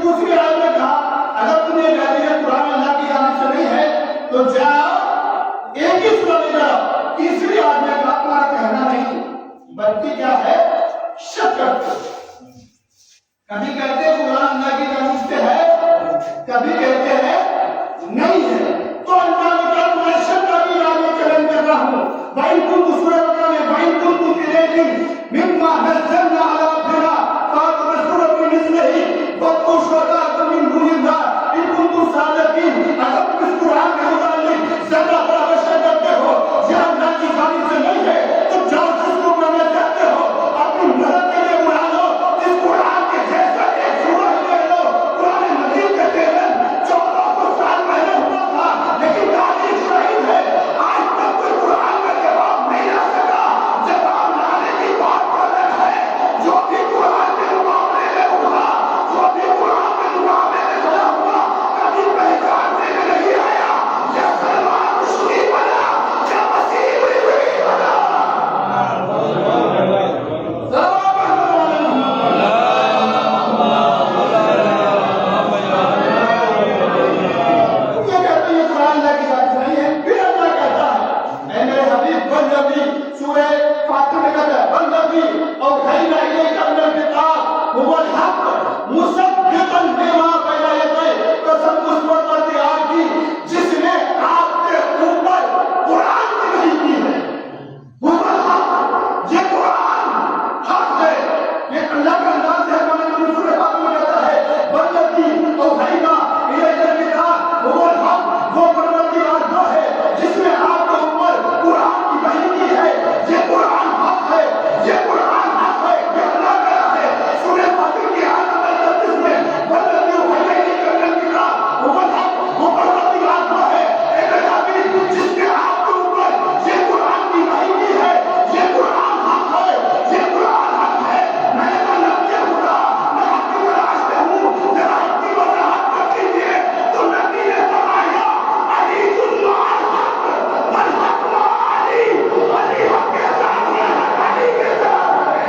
दूसरी आयत में कहा अगर तुम्हें कहती है कुरान अल्लाह की जानिब से नहीं है तो जाओ एक ही सूरह ले जाओ। तीसरी आयत में कहा तुम्हारा कहना नहीं बल्कि क्या है शक करते। कभी कहते हैं कुरान अल्लाह की जानिब से है, कभी कहते हैं नहीं है। तो अल्लाह ने कहा मैं शक का भी आगे चैलेंज कर रहा हूं। भाई तुम सूरह बकरा में भाई तुम तिलेकिन मिम्मा नज़लना अला अब्दिना फातबशरू बिमिस्लिही वतुशरका मिन दुनिल्लाह इन कुंतुम सादिकीन। अगर तुम इस कुरान के मुताबिक ज़रा बराबर शक करते हो या अल्लाह की जानिब से नहीं है तो जाओ जिसको करना चाहते हो अपनी मदद के लिए बुला लो। इस कुरान के जैसा एक सूरह ले लो। कुरान मजीद का चैलेंज 1400 साल पहले हुआ था लेकिन तारीख शहीद है। आज तक कोई कुरान का जवाब नहीं ला सका। जवाब लाने की बात कर रहा है। जो भी कुरान के मुकाबले में उठा, जो भी कुरान के मुकाबले में खड़ा हुआ, कभी पहचानने में नहीं आया या सलमान रुश्दी बना या मसीह इब्राहिम बना। जिसने आपके ऊपर कुरान की नहीं की है ये कुरान हक है। ये अल्लाह का अंदाज है। मैंने सूरह फातिहा में कहता है वल्लज़ी औहयना इलैका किताब हुवल हक। वो परवरदिगार जो है जिसने आपके ऊपर कुरान की वही की है। ये कुरान हक है। ये कुरान हक है। ये अल्लाह का है। सूरह फातिहा की आयत नंबर 33 में वल्लज़ी औहयना इलैका किताब हुवल हक। वो परवरदिगार जो है जिसने आपके ऊपर ये कुरान की वही की है। ये कुरान हक है। ये कुरान हक है। मैंने कहा नबी खुदा मैं आपकी तलाश में हूँ, जरा आपकी वजाहत कर दीजिए। तो नबी ने फरमाया अली तुल्लाह हक वल हक मा अली। अली हक के साथ है, अली के साथ है।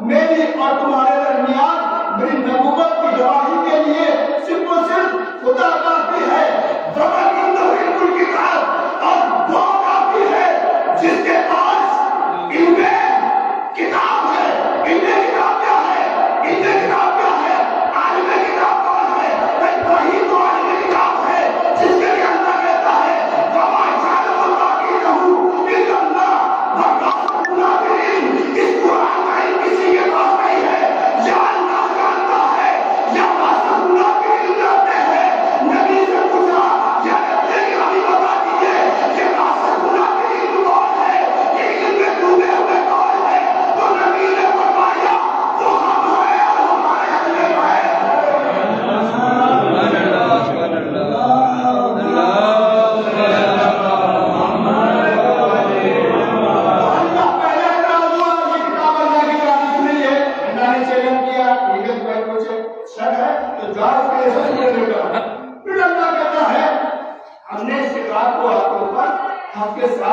मेरी और तुम्हारे दरमियान मेरी नबूवत की गवाही के लिए सिर्फ और सिर्फ खुदा काफी है। और वो काफी है जिसके पास इनमें किताब है। इनमें किताब क्या है? इनमें किताब क्या है? आलिम किताब कौन है? वही तो आलिम किताब है जिसके लिए अल्लाह कहता है वमा जालुल्लाह की रहू इल्लल्लाह वकाफुल्लाह बिल इल्म। इस कुरान का किसी के पास नहीं है। या अल्लाह जानता है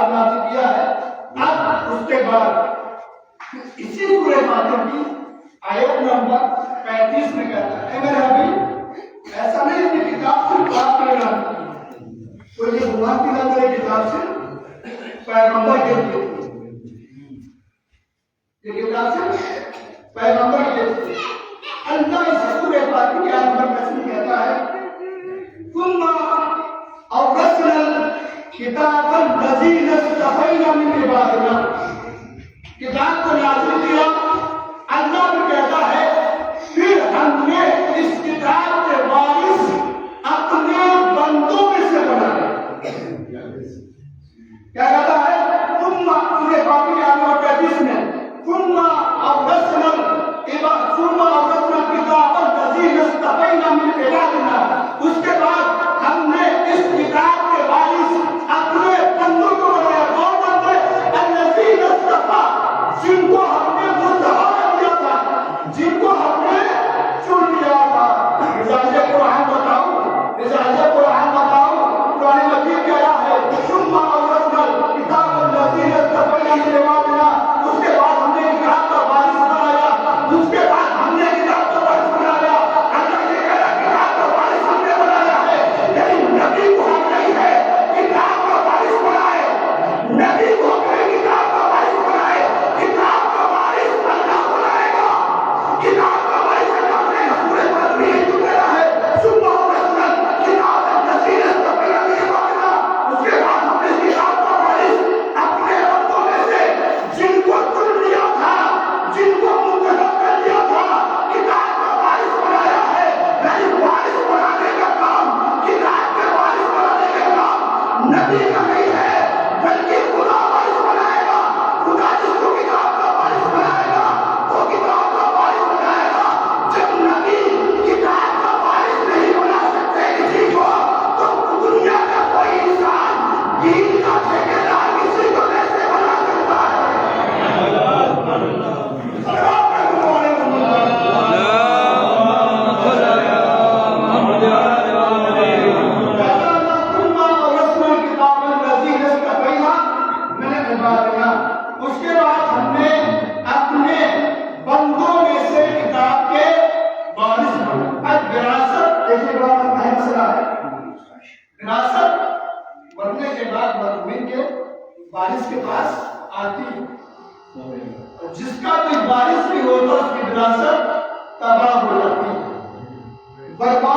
किताब नाजिल किया है। अब उसके बाद इसी सूरह फातिहा की आयत नंबर 35 में कहता है मेरे अभी ऐसा नहीं कि किताब सिर्फ बात करना तो ये भगवान की ना करे किताब से पैगंबर के लिए ये किताब से पैगंबर के लिए अल्लाह इस सूरह फातिहा की आयत नंबर 35 में कहता है कुम्मा अवरसनल किताबन लज़ीना इस्तफ़ैना मिन इबादिना किताब को नाज़िल किया। अल्लाह भी कहता है फिर हमने इस किताब के वारिस अपने बंदों में से बनाए। क्या कहता है तुम सूरह फातिहा के आयत 35 में तुम अवरसनल किताबन लज़ीना इस्तफ़ैना मिन इबादिना उसके बाद हमने इस किताब के वारिस अपने बंदों को बनाया। कौन बंदे? अल्लज़ीना इस्तफ़ा जिनको हमने मुंतखब किया था, जिनको हमने चुन लिया था। मिजाज कुरान बताओ कुरान मजीद क्या है सुम्मा अवरसनल किताबन लज़ीना इस्तफ़ैना मिन इबादिना उसके बाद हमने किताब का वारिस बनाया। उसके बाद हमने किताब का वारिस बनाया। अल्लाह ये कह रहा किताब का वारिस हमने बनाया है लेकिन नबी को हम नहीं है किताब का वारिस बनाए। नबी को अपने किताब का वारिस बनाए। किताब का वारिस अल्लाह बनाएगा। किताब का वारिस अल्लाह बनाएगा। पूरे पृथ्वी में जुड़ा है सुम्मा अवरसनल किताबन लज़ीना इस्तफ़ैना मिन इबादिना उसके बाद हमने किताब का वारिस अपने बंदों में से जिनको चुन लिया था, जिनको मुंतखब कर लिया था किताब का वारिस बनाया है। लेकिन वारिस बनाने का काम किताब के वारिस बनाने का काम नबी का नहीं है बल्कि खुदा वारिस बनाएगा। खुदा जिसको किताब का वारिस बनाएगा वो किताब का वारिस बनाएगा। जब नबी किताब का वारिस नहीं बना सकते किसी को तो दुनिया का कोई इंसान दीन का ठेकेदार किसी को कैसे बना सकता है? उसके बाद हमने अपने बंदों में से किताब के वारिस बनाए। अब विरासत देखिए बड़ा अहम मसला है। विरासत बनने के बाद मरहूमिन के वारिस के पास आती है और जिसका कोई वारिस नहीं होता उसकी विरासत तबाह हो जाती है, बर्बाद